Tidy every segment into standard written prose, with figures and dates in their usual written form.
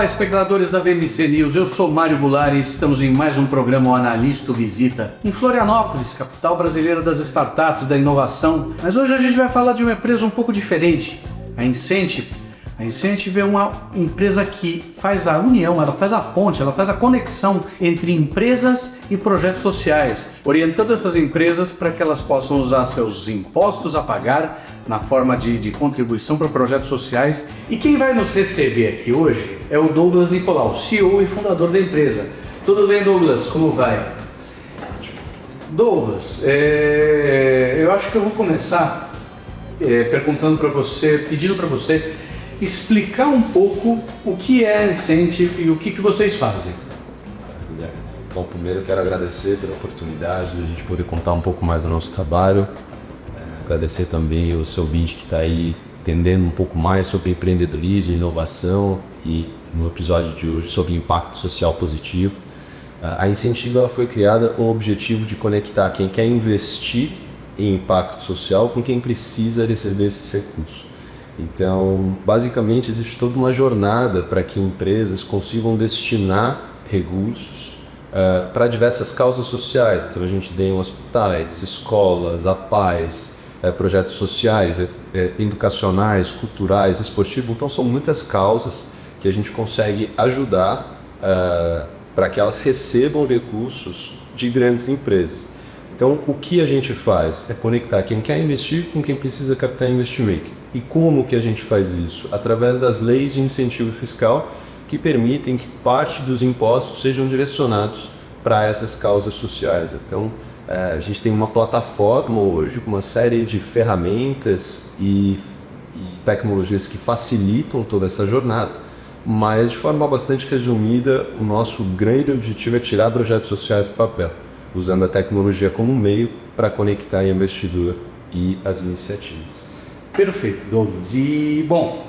Olá, espectadores da VMC News, eu sou Mário Goulart e estamos em mais um programa O Analista Visita em Florianópolis, capital brasileira das startups, da inovação. Mas hoje a gente vai falar de uma empresa um pouco diferente, a Incentive. A Incentive é uma empresa que faz a união, ela faz a ponte, ela faz a conexão entre empresas e projetos sociais, orientando essas empresas para que elas possam usar seus impostos a pagar na forma de contribuição para projetos sociais. E quem vai nos receber aqui hoje é o Douglas Nicolau, CEO e fundador da empresa. Tudo bem, Douglas? Como vai? Douglas, eu acho que eu vou começar perguntando para você, pedindo para você explicar um pouco o que é a Incentive e o que vocês fazem. Bom, primeiro eu quero agradecer pela oportunidade de a gente poder contar um pouco mais do nosso trabalho. Agradecer também o seu ouvinte que está aí entendendo um pouco mais sobre empreendedorismo, inovação e no episódio de hoje sobre impacto social positivo. A Incentive ela foi criada com o objetivo de conectar quem quer investir em impacto social com quem precisa receber esses recursos. Então, basicamente, existe toda uma jornada para que empresas consigam destinar recursos para diversas causas sociais. Então, a gente tem hospitais, escolas, APAES, projetos sociais, educacionais, culturais, esportivos. Então, são muitas causas que a gente consegue ajudar para que elas recebam recursos de grandes empresas. Então, o que a gente faz é conectar quem quer investir com quem precisa captar investimento. E como que a gente faz isso? Através das leis de incentivo fiscal que permitem que parte dos impostos sejam direcionados para essas causas sociais. Então, a gente tem uma plataforma hoje com uma série de ferramentas e tecnologias que facilitam toda essa jornada, mas de forma bastante resumida, o nosso grande objetivo é tirar projetos sociais do papel, usando a tecnologia como meio para conectar o investidor e as iniciativas. Perfeito, Douglas. E, bom,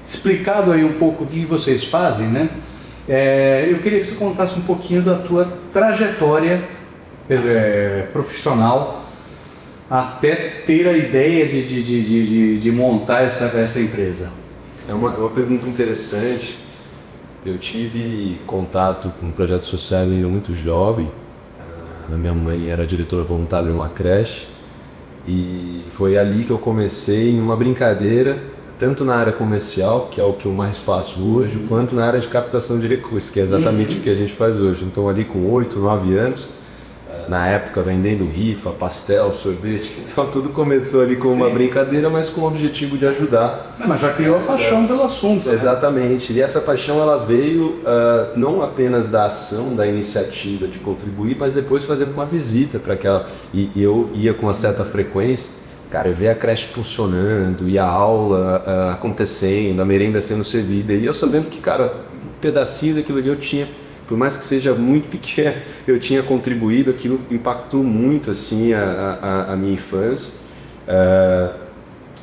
explicado aí um pouco o que vocês fazem, né? Eu queria que você contasse um pouquinho da tua trajetória profissional até ter a ideia de montar essa empresa. É uma pergunta interessante. Eu tive contato com um projeto social ainda muito jovem. A minha mãe era diretora voluntária de uma creche. E foi ali que eu comecei em uma brincadeira, tanto na área comercial, que é o que eu mais faço hoje, quanto na área de captação de recursos, que é exatamente o que a gente faz hoje. Então ali com 8, 9 anos, na época vendendo rifa, pastel, sorvete, então tudo começou ali com uma brincadeira, mas com o objetivo de ajudar. Mas já criou a paixão pelo assunto. Exatamente, e essa paixão ela veio não apenas da ação, da iniciativa de contribuir, mas depois fazer uma visita para aquela, e eu ia com uma certa frequência, cara, eu via a creche funcionando, e a aula acontecendo, a merenda sendo servida, e eu sabendo que, cara, um pedacinho daquilo ali eu tinha, por mais que seja muito pequeno, eu tinha contribuído, aquilo impactou muito assim a minha infância.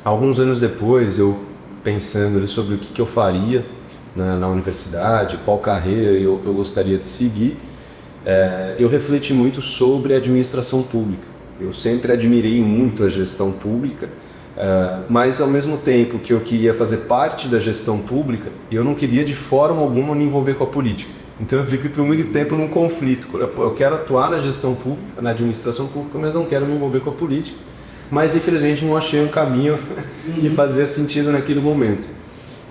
Alguns anos depois, eu pensando sobre o que eu faria na universidade, qual carreira eu gostaria de seguir, eu refleti muito sobre a administração pública. Eu sempre admirei muito a gestão pública, mas ao mesmo tempo que eu queria fazer parte da gestão pública, eu não queria de forma alguma me envolver com a política. Então eu fico por muito tempo num conflito. Eu quero atuar na gestão pública, na administração pública, mas não quero me envolver com a política. Mas infelizmente não achei um caminho que fazia sentido naquele momento.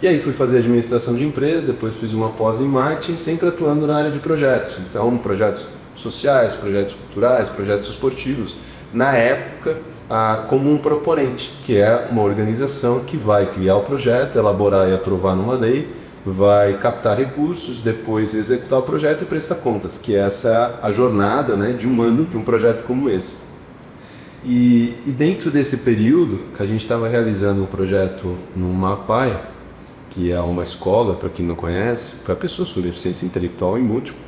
E aí fui fazer administração de empresas, depois fiz uma pós em marketing, sempre atuando na área de projetos. Então projetos sociais, projetos culturais, projetos esportivos. Na época, como um proponente, que é uma organização que vai criar o projeto, elaborar e aprovar numa lei, vai captar recursos, depois executar o projeto e prestar contas, que essa é a jornada, né, de um ano de um projeto como esse. E dentro desse período que a gente estava realizando um projeto numa APAE, que é uma escola, para quem não conhece, para pessoas com deficiência intelectual e múltipla,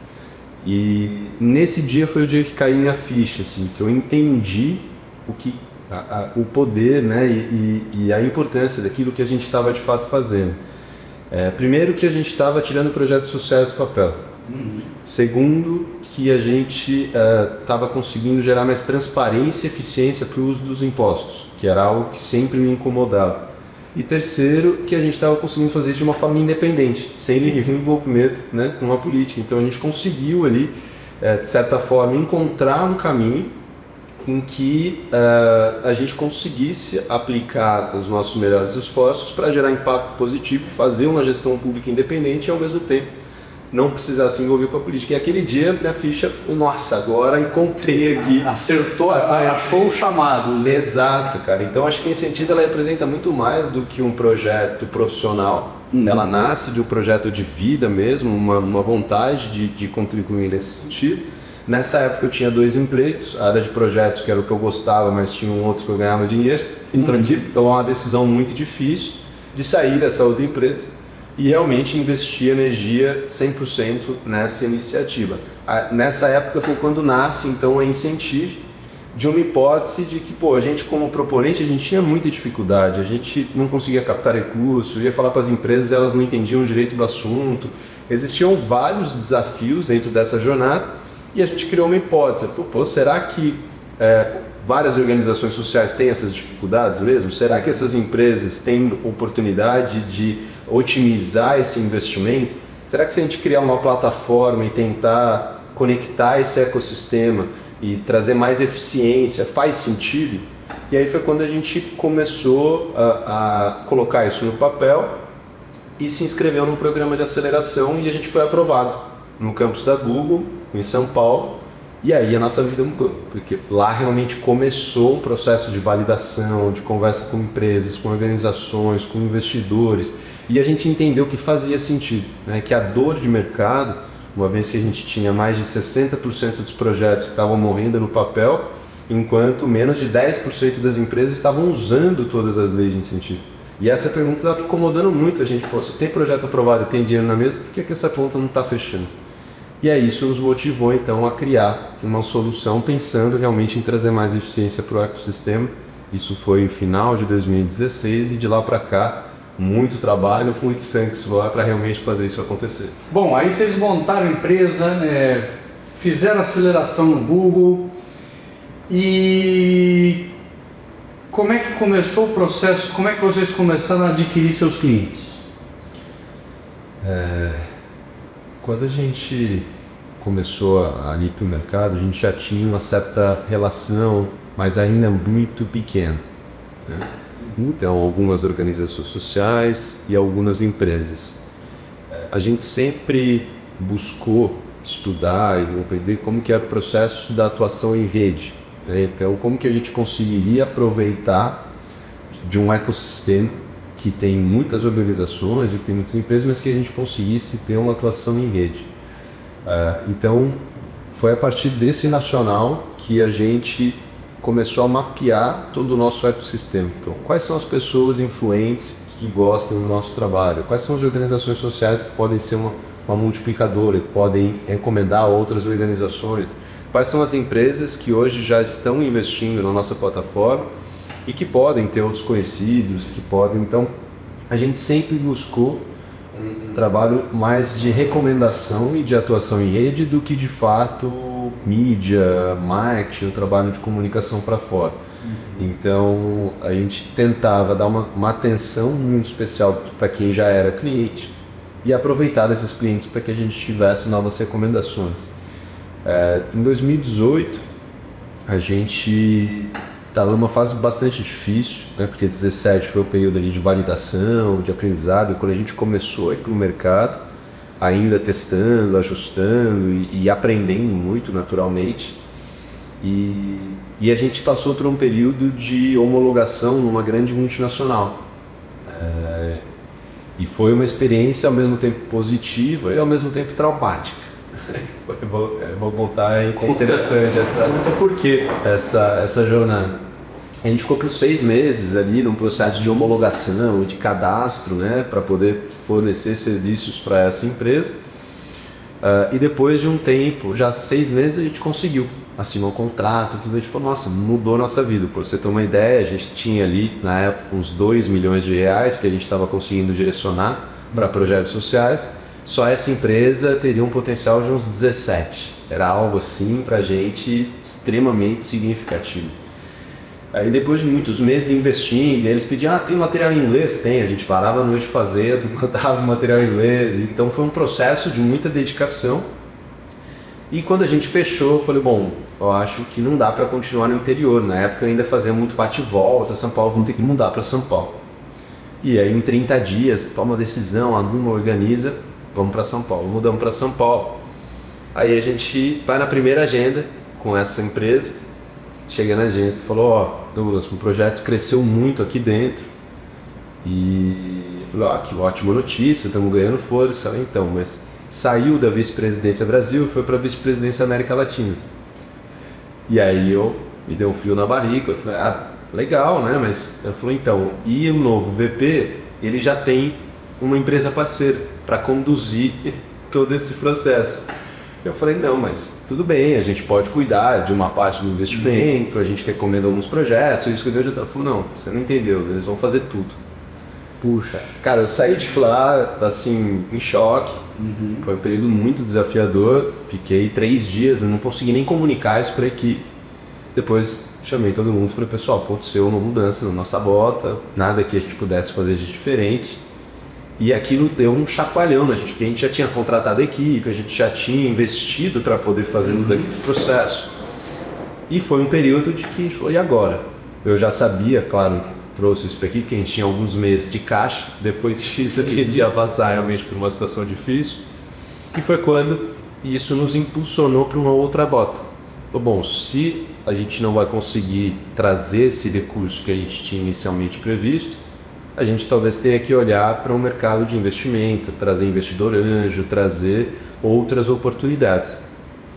e nesse dia foi o dia que caiu minha ficha, assim, que eu entendi o poder, né, e a importância daquilo que a gente estava de fato fazendo. Primeiro, que a gente estava tirando projetos sociais do papel. Segundo, que a gente estava conseguindo gerar mais transparência e eficiência para o uso dos impostos, que era algo que sempre me incomodava. E terceiro, que a gente estava conseguindo fazer isso de uma forma independente, sem nenhum envolvimento, né, com a política. Então a gente conseguiu ali, de certa forma, encontrar um caminho em que a gente conseguisse aplicar os nossos melhores esforços para gerar impacto positivo, fazer uma gestão pública independente e ao mesmo tempo não precisar se envolver com a política. E aquele dia minha ficha, nossa, agora encontrei aqui. Acertou, achou o chamado. Exato, cara. Então acho que em sentido ela representa muito mais do que um projeto profissional. Ela nasce de um projeto de vida mesmo, uma vontade de contribuir nesse sentido. Nessa época eu tinha 2 empregos, a área de projetos, que era o que eu gostava, mas tinha um outro que eu ganhava dinheiro. Então tive que tomar uma decisão muito difícil de sair dessa outra empresa e realmente investir energia 100% nessa iniciativa. Nessa época foi quando nasce então a Incentive, de uma hipótese de que, a gente como proponente, a gente tinha muita dificuldade, a gente não conseguia captar recursos, ia falar com as empresas, elas não entendiam direito do assunto, existiam vários desafios dentro dessa jornada e a gente criou uma hipótese, será que várias organizações sociais têm essas dificuldades mesmo? Será que essas empresas têm oportunidade de otimizar esse investimento? Será que se a gente criar uma plataforma e tentar conectar esse ecossistema e trazer mais eficiência, faz sentido? E aí foi quando a gente começou a colocar isso no papel e se inscreveu num programa de aceleração e a gente foi aprovado no campus da Google, em São Paulo. E aí a nossa vida mudou, porque lá realmente começou um processo de validação, de conversa com empresas, com organizações, com investidores, e a gente entendeu que fazia sentido, né? Que a dor de mercado, uma vez que a gente tinha mais de 60% dos projetos que estavam morrendo no papel, enquanto menos de 10% das empresas estavam usando todas as leis de incentivo. E essa pergunta está incomodando muito a gente, se tem projeto aprovado e tem dinheiro na mesa, por que essa conta não está fechando? E aí isso nos motivou então a criar uma solução pensando realmente em trazer mais eficiência para o ecossistema. Isso foi no final de 2016 e de lá para cá muito trabalho, muito sangue suor para realmente fazer isso acontecer. Bom, aí vocês montaram a empresa, fizeram aceleração no Google e como é que começou o processo? Como é que vocês começaram a adquirir seus clientes? Quando a gente começou a ir para o mercado, a gente já tinha uma certa relação, mas ainda muito pequena, né? Então, algumas organizações sociais e algumas empresas. A gente sempre buscou estudar e aprender como que era o processo da atuação em rede, né? Então, como que a gente conseguiria aproveitar de um ecossistema que tem muitas organizações e que tem muitas empresas, mas que a gente conseguisse ter uma atuação em rede. Então, foi a partir desse nacional que a gente começou a mapear todo o nosso ecossistema. Então, quais são as pessoas influentes que gostam do nosso trabalho? Quais são as organizações sociais que podem ser uma multiplicadora, que podem encomendar a outras organizações? Quais são as empresas que hoje já estão investindo na nossa plataforma e que podem ter outros conhecidos, que podem. Então, a gente sempre buscou um trabalho mais de recomendação e de atuação em rede do que de fato mídia, marketing, o trabalho de comunicação para fora. Então, a gente tentava dar uma atenção muito especial para quem já era cliente e aproveitar desses clientes para que a gente tivesse novas recomendações. Em 2018, a gente estava numa fase bastante difícil, né? Porque 2017 foi o período ali de validação, de aprendizado, quando a gente começou a ir para o mercado, ainda testando, ajustando e aprendendo muito naturalmente. E a gente passou por um período de homologação numa grande multinacional. E foi uma experiência ao mesmo tempo positiva e ao mesmo tempo traumática. Vou contar, é interessante essa jornada. A gente ficou por 6 meses ali num processo de homologação, de cadastro, né, para poder fornecer serviços para essa empresa. E depois de um tempo, já 6 meses, a gente conseguiu assinar um contrato, tudo. A gente falou, nossa, mudou a nossa vida. Para você ter uma ideia, a gente tinha ali, na época, uns 2 milhões de reais que a gente estava conseguindo direcionar para projetos sociais. Só essa empresa teria um potencial de uns 17. Era algo assim para a gente extremamente significativo. Aí depois de muitos meses investindo, eles pediam, tem material em inglês? Tem, a gente parava a noite de fazer, mandava material em inglês, então foi um processo de muita dedicação. E quando a gente fechou, eu falei, bom, eu acho que não dá para continuar no interior. Na época eu ainda fazia muito bate e volta, São Paulo, vamos ter que mudar para São Paulo. E aí em 30 dias, toma a decisão, arruma, organiza, vamos para São Paulo, mudamos para São Paulo. Aí a gente vai na primeira agenda com essa empresa, chega na agenda e falou, ó, Douglas, o projeto cresceu muito aqui dentro. E eu falei, ó, que ótima notícia, estamos ganhando força. Então, mas saiu da vice-presidência Brasil e foi para a vice-presidência América Latina. E aí me deu um frio na barriga, eu falei, legal, né? Mas eu falei, então, e o novo VP, ele já tem uma empresa parceira para conduzir todo esse processo. Eu falei, não, mas tudo bem, a gente pode cuidar de uma parte do investimento, a gente recomenda alguns projetos, isso que eu já estava falando, não, você não entendeu, eles vão fazer tudo. Puxa, cara, eu saí de lá, assim, em choque, foi um período muito desafiador, fiquei 3 dias, não consegui nem comunicar isso para a equipe. Depois chamei todo mundo e falei, pessoal, aconteceu uma mudança na nossa bota, nada que a gente pudesse fazer de diferente. E aquilo deu um chacoalhão na gente, porque a gente já tinha contratado a equipe, a gente já tinha investido para poder fazer todo aquele processo. E foi um período de que a gente falou, e agora? Eu já sabia, claro, trouxe isso para a equipe, que a gente tinha alguns meses de caixa, depois disso a gente ia passar realmente por uma situação difícil. E foi quando isso nos impulsionou para uma outra bota. Bom, se a gente não vai conseguir trazer esse recurso que a gente tinha inicialmente previsto, a gente talvez tenha que olhar para um mercado de investimento, trazer investidor anjo, trazer outras oportunidades.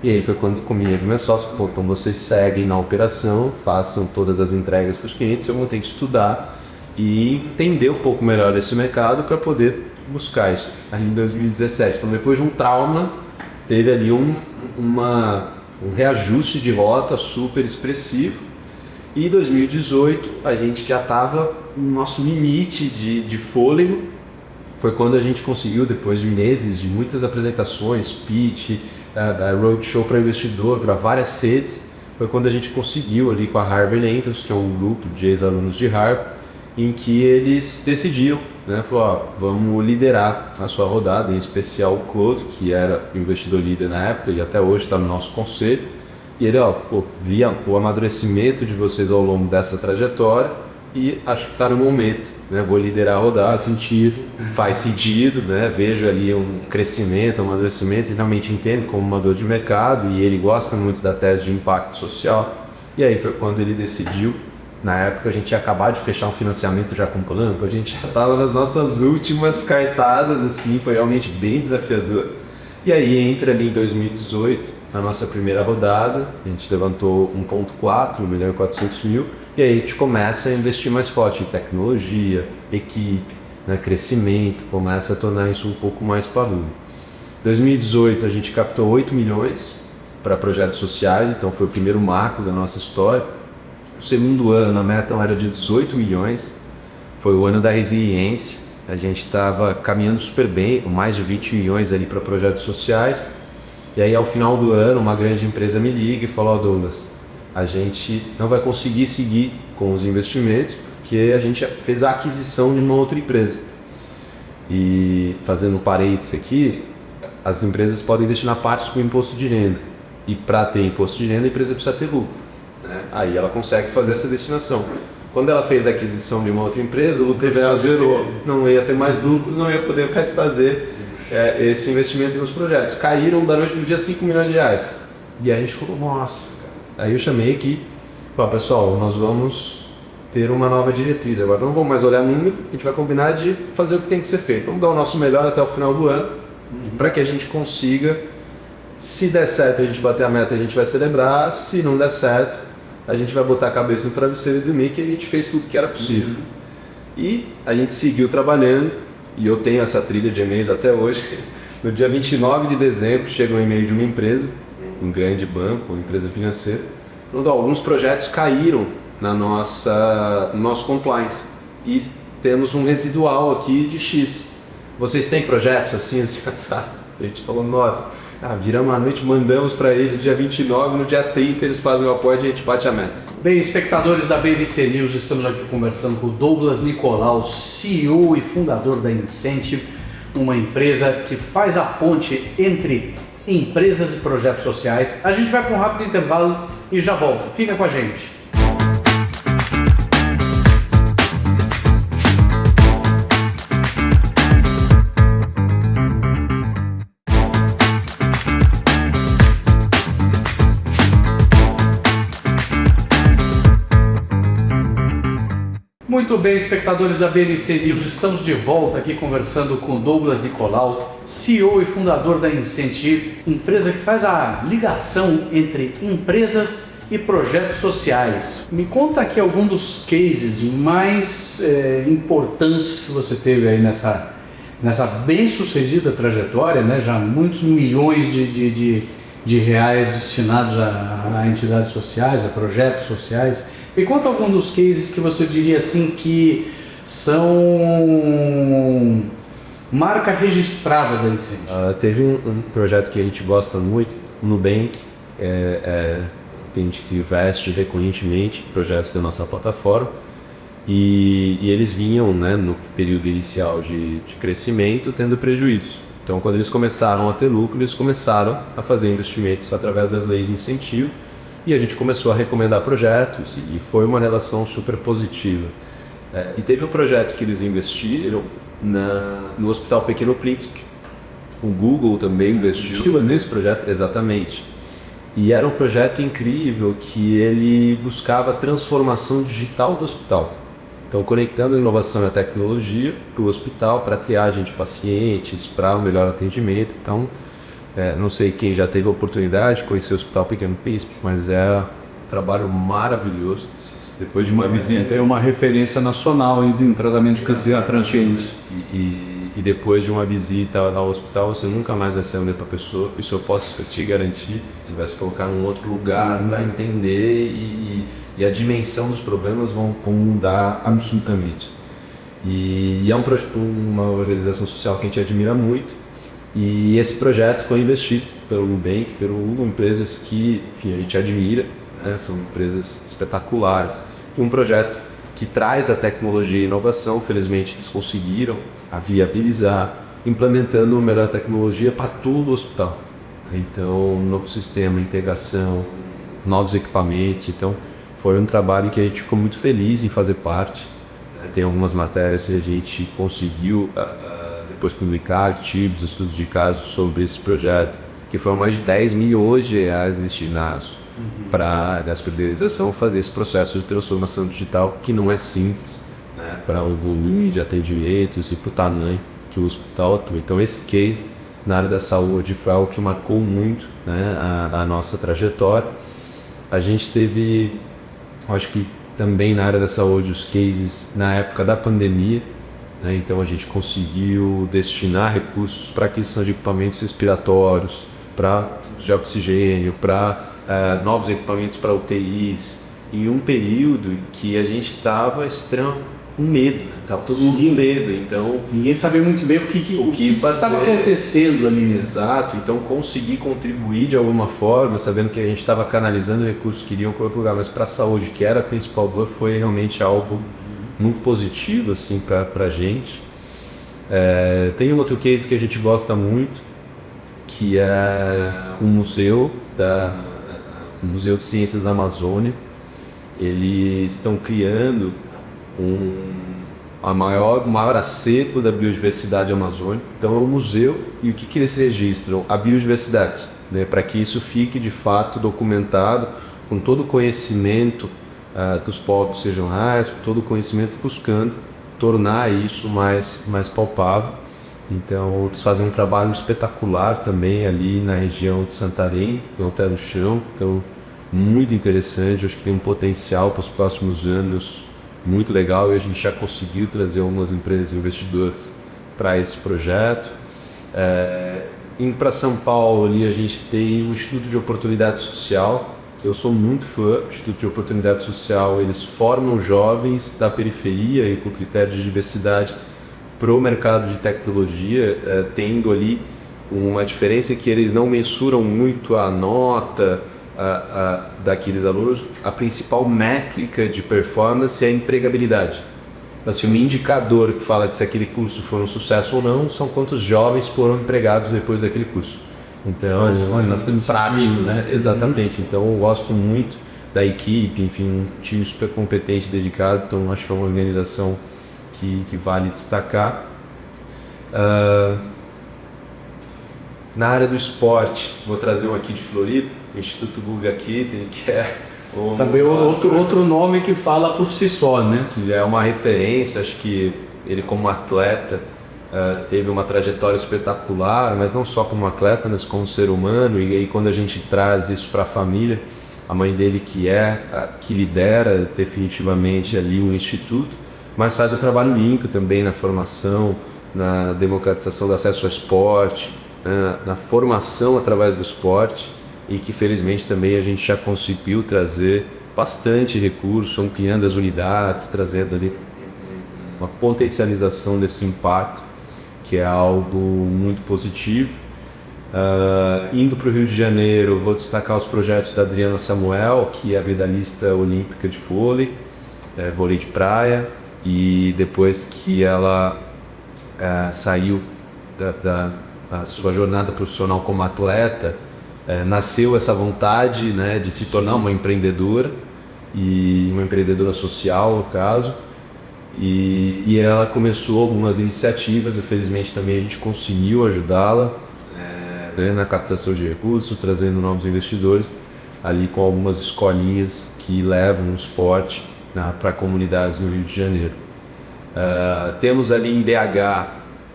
E aí foi quando comigo e meu sócio, então vocês seguem na operação, façam todas as entregas para os clientes, eu vou ter que estudar e entender um pouco melhor esse mercado para poder buscar isso. Ali em 2017, então depois de um trauma, teve ali um reajuste de rota super expressivo. E em 2018 a gente já estava no nosso limite de fôlego. Foi quando a gente conseguiu, depois de meses de muitas apresentações, pitch, roadshow para investidor, para várias TEDs, foi quando a gente conseguiu ali com a Harvard Angels, que é um grupo de ex-alunos de Harvard, em que eles decidiram, né, falou, vamos liderar a sua rodada, em especial o Claude, que era o investidor líder na época e até hoje está no nosso conselho. E ele, via o amadurecimento de vocês ao longo dessa trajetória e acho que está no momento, né? Vou liderar a rodada, faz sentido, né? Vejo ali um crescimento, um amadurecimento e realmente entendo como uma dor de mercado e ele gosta muito da tese de impacto social. E aí foi quando ele decidiu, na época a gente tinha acabado de fechar um financiamento já com o Planco, a gente já estava nas nossas últimas cartadas, assim, foi realmente bem desafiador. E aí entra ali em 2018, na nossa primeira rodada, a gente levantou 1,4 milhão e 400 mil, e aí a gente começa a investir mais forte em tecnologia, equipe, né, crescimento, começa a tornar isso um pouco mais parrudo. Em 2018 a gente captou 8 milhões para projetos sociais, então foi o primeiro marco da nossa história. O segundo ano a meta era de 18 milhões, foi o ano da resiliência. A gente estava caminhando super bem, com mais de 20 milhões ali para projetos sociais. E aí, ao final do ano, uma grande empresa me liga e falou, Douglas, a gente não vai conseguir seguir com os investimentos porque a gente fez a aquisição de uma outra empresa. E fazendo parênteses aqui, as empresas podem destinar partes com imposto de renda. E para ter imposto de renda, a empresa precisa ter lucro, né? Aí ela consegue fazer essa destinação. Quando ela fez a aquisição de uma outra empresa, o lucro dela zerou, não ia ter mais lucro, não ia poder mais fazer esse investimento nos projetos. Caíram da noite para o dia 5 milhões de reais. E aí a gente falou, nossa. Aí eu chamei aqui, falei, pessoal, nós vamos ter uma nova diretriz. Agora não vamos mais olhar número, a gente vai combinar de fazer o que tem que ser feito. Vamos dar o nosso melhor até o final do ano, para que a gente consiga, se der certo a gente bater a meta, a gente vai celebrar, se não der certo, a gente vai botar a cabeça no travesseiro e dormir, que a gente fez tudo que era possível. E a gente seguiu trabalhando, e eu tenho essa trilha de e-mails até hoje. No dia 29 de dezembro chega um e-mail de uma empresa, um grande banco, uma empresa financeira, onde alguns projetos caíram no nosso compliance. E temos um residual aqui de X. Vocês têm projetos assim, assim, A gente falou, nossa, viramos a noite, mandamos para ele dia 29, no dia 30 eles fazem o apoio e a gente bate a meta. Bem, espectadores da BBC News, estamos aqui conversando com o Douglas Nicolau, CEO e fundador da Incentive, uma empresa que faz a ponte entre empresas e projetos sociais. A gente vai para um rápido intervalo e já volta. Fica com a gente. Muito bem, espectadores da BBC News, estamos de volta aqui conversando com Douglas Nicolau, CEO e fundador da Incentive, empresa que faz a ligação entre empresas e projetos sociais. Me conta aqui algum dos cases mais importantes que você teve aí nessa bem-sucedida trajetória, né? Já muitos milhões de reais destinados a entidades sociais, a projetos sociais. Me conta algum dos cases que você diria assim que são marca registrada da Incentive. Teve um projeto que a gente gosta muito, o Nubank, a gente investe recorrentemente em projetos da nossa plataforma e eles vinham, né, no período inicial de crescimento tendo prejuízos. Então, quando eles começaram a ter lucro, eles começaram a fazer investimentos através das leis de incentivo. E a gente começou a recomendar projetos e foi uma relação super positiva. E teve um projeto que eles investiram no Hospital Pequeno Príncipe. O Google também investiu nesse projeto, exatamente. E era um projeto incrível que ele buscava a transformação digital do hospital. Então, conectando a inovação e a tecnologia para o hospital, para a triagem de pacientes, para o melhor atendimento. Então, não sei quem já teve a oportunidade de conhecer o Hospital Pequeno Príncipe, mas é um trabalho maravilhoso. Depois de uma visita, é uma referência nacional em tratamento de câncer transgênico. E depois de uma visita ao hospital, você nunca mais vai ser a mesma pessoa. Isso eu posso te garantir. Você vai se colocar em outro lugar para entender e a dimensão dos problemas vão mudar absolutamente. E é uma organização social que a gente admira muito. E esse projeto foi investido pelo Nubank, pelo Google, empresas que, enfim, a gente admira, né? São empresas espetaculares. E um projeto que traz a tecnologia e inovação, felizmente eles conseguiram a viabilizar, implementando a melhor tecnologia para todo o hospital. Então, novo sistema, integração, novos equipamentos. Então, foi um trabalho que a gente ficou muito feliz em fazer parte. Tem algumas matérias que a gente conseguiu depois publicar artigos, estudos de caso sobre esse projeto, que foram mais de 10 milhões de reais destinados para a fidelização, fazer esse processo de transformação digital que não é simples, né, para o volume de atendimentos e para o tamanho que o hospital atua. Então esse case na área da saúde foi algo que marcou muito, né, a nossa trajetória. A gente teve, acho que também na área da saúde, os cases na época da pandemia. Então a gente conseguiu destinar recursos para aquisição de equipamentos respiratórios, para de oxigênio, para novos equipamentos para UTIs, em um período em que a gente estava com medo, estava todo mundo com medo, então ninguém sabia muito bem o que estava acontecendo ali. Exato, então conseguir contribuir de alguma forma, sabendo que a gente estava canalizando recursos que iriam para outro lugar, mas para a saúde, que era a principal dor, foi realmente algo muito positivo assim, para a gente. Tem um outro case que a gente gosta muito, que é um museu, o Museu de Ciências da Amazônia. Eles estão criando o maior acervo da biodiversidade amazônica. Então é um museu, e o que eles registram? A biodiversidade, né, para que isso fique de fato documentado, com todo o conhecimento dos povos regionais, todo o conhecimento, buscando tornar isso mais palpável. Então eles fazem um trabalho espetacular também ali na região de Santarém, no Alter do Chão. Então muito interessante, acho que tem um potencial para os próximos anos muito legal, e a gente já conseguiu trazer algumas empresas investidoras para esse projeto. Indo para São Paulo, ali a gente tem o Instituto de Oportunidade Social. Eu sou muito fã do Instituto de Oportunidade Social. Eles formam jovens da periferia e com critério de diversidade para o mercado de tecnologia, tendo ali uma diferença é que eles não mensuram muito a nota daqueles alunos. A principal métrica de performance é a empregabilidade. Assim, um indicador que fala de se aquele curso foi um sucesso ou não são quantos jovens foram empregados depois daquele curso. Então, nós temos prático, né? Exatamente. Então, eu gosto muito da equipe, enfim, um time super competente, dedicado. Então, acho que é uma organização que vale destacar. Na área do esporte, vou trazer um aqui de Floripa, o Instituto Guggenheim, que é também outro nome que fala por si só, né? Que é uma referência. Acho que ele, como atleta, teve uma trajetória espetacular, mas não só como atleta, mas como ser humano. E aí, quando a gente traz isso para a família, a mãe dele que lidera definitivamente ali o instituto, mas faz o trabalho limpo também na formação, na democratização do acesso ao esporte, na formação através do esporte, e que felizmente também a gente já conseguiu trazer bastante recurso, ampliando as unidades, trazendo ali uma potencialização desse impacto, que é algo muito positivo. Indo para o Rio de Janeiro, vou destacar os projetos da Adriana Samuel, que é a medalhista olímpica de vôlei, vôlei de praia, e depois que ela saiu da sua jornada profissional como atleta, nasceu essa vontade, né, de se tornar uma empreendedora, e uma empreendedora social, no caso, e ela começou algumas iniciativas. Infelizmente também a gente conseguiu ajudá-la na captação de recursos, trazendo novos investidores, ali com algumas escolinhas que levam o esporte para comunidades no Rio de Janeiro. Temos ali em BH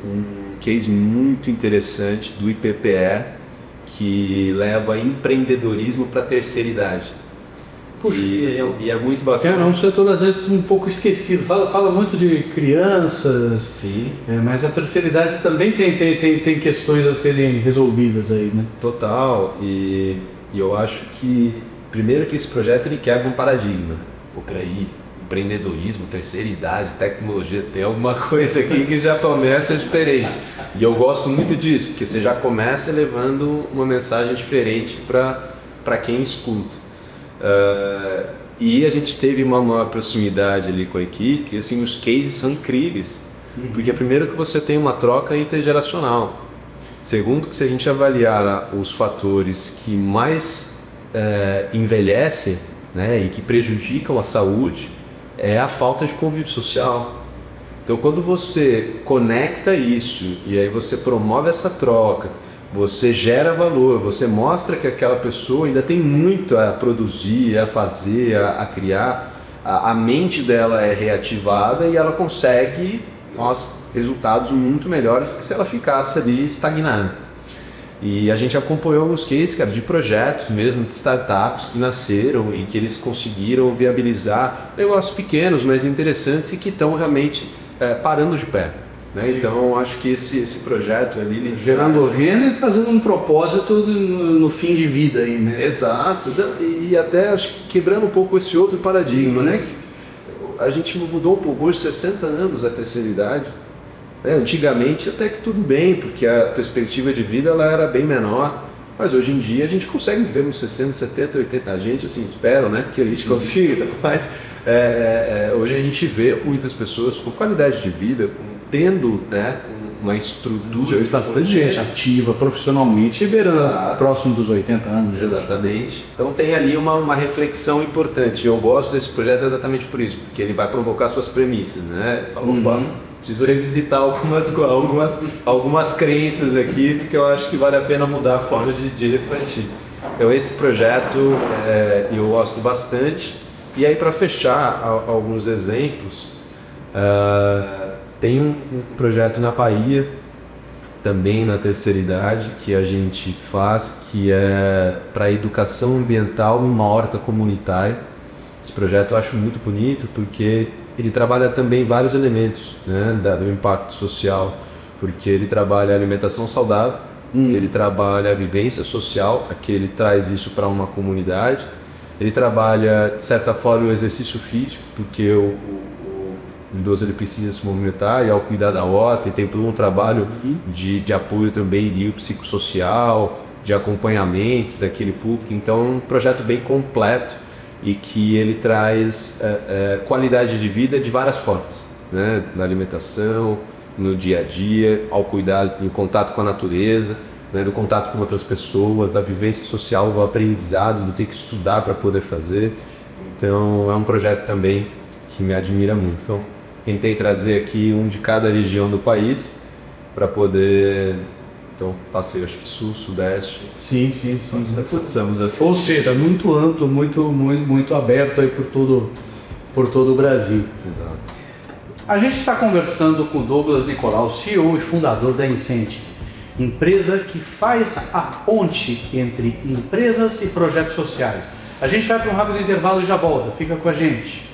um case muito interessante do IPPE, que leva empreendedorismo para a terceira idade. Puxa, e é muito bacana. É um setor às vezes um pouco esquecido. Fala muito de crianças, sim, mas a terceira idade também tem questões a serem resolvidas aí, né? Total. E eu acho que, primeiro, que esse projeto ele quebra um paradigma. Peraí, empreendedorismo, terceira idade, tecnologia, tem alguma coisa aqui que já começa diferente. E eu gosto muito disso, porque você já começa levando uma mensagem diferente para quem escuta. E a gente teve uma maior proximidade ali com a equipe, e assim, os cases são incríveis. Porque primeiro que você tem uma troca intergeracional. Segundo, que se a gente avaliar os fatores que mais envelhecem, né, e que prejudicam a saúde, é a falta de convívio social. Então, quando você conecta isso e aí você promove essa troca, você gera valor, você mostra que aquela pessoa ainda tem muito a produzir, a fazer, a criar, a mente dela é reativada e ela consegue resultados muito melhores do que se ela ficasse ali estagnada. E a gente acompanhou alguns cases, cara, de projetos mesmo, de startups que nasceram e que eles conseguiram viabilizar negócios pequenos, mas interessantes, e que estão realmente parando de pé. Né? Então, acho que esse projeto ali... Gerando renda e trazendo um propósito no fim de vida aí, né? Exato. E até, acho que quebrando um pouco esse outro paradigma, né? Que a gente mudou um pouco. Hoje, 60 anos a terceira idade. Antigamente até que tudo bem, porque a perspectiva de vida ela era bem menor, mas hoje em dia a gente consegue viver uns 60, 70, 80, a gente assim espera, né, que a gente consiga, mas hoje a gente vê muitas pessoas com qualidade de vida, tendo, né, uma estrutura, bastante gente ativa profissionalmente, beirando próximo dos 80 anos. Exatamente. Então tem ali uma reflexão importante. Eu gosto desse projeto exatamente por isso, porque ele vai provocar suas premissas, né? Opa, preciso revisitar algumas crenças aqui, porque eu acho que vale a pena mudar a forma de refletir. Então esse projeto eu gosto bastante. E aí, para fechar alguns exemplos, tem um projeto na Bahia, também na terceira idade, que a gente faz, que é para educação ambiental em uma horta comunitária. Esse projeto eu acho muito bonito, porque ele trabalha também vários elementos, né, do impacto social, porque ele trabalha a alimentação saudável, ele trabalha a vivência social, aqui ele traz isso para uma comunidade, ele trabalha, de certa forma, o exercício físico, porque o idoso ele precisa se movimentar e ao cuidar da horta e tem todo um trabalho de apoio também de psicossocial, de acompanhamento daquele público. Então é um projeto bem completo e que ele traz qualidade de vida de várias formas, né? Na alimentação, no dia a dia, ao cuidar, em contato com a natureza, né? Do contato com outras pessoas, da vivência social, do aprendizado, do ter que estudar para poder fazer. Então é um projeto também que me admira muito. Então tentei trazer aqui um de cada região do país para poder... Então passei, acho que sul, sudeste. Sim. Putzamos assim. Ou seja, muito amplo, muito aberto aí por todo o Brasil. Exato. A gente está conversando com o Douglas Nicolau, CEO e fundador da Incenti, empresa que faz a ponte entre empresas e projetos sociais. A gente vai para um rápido intervalo e já volta. Fica com a gente.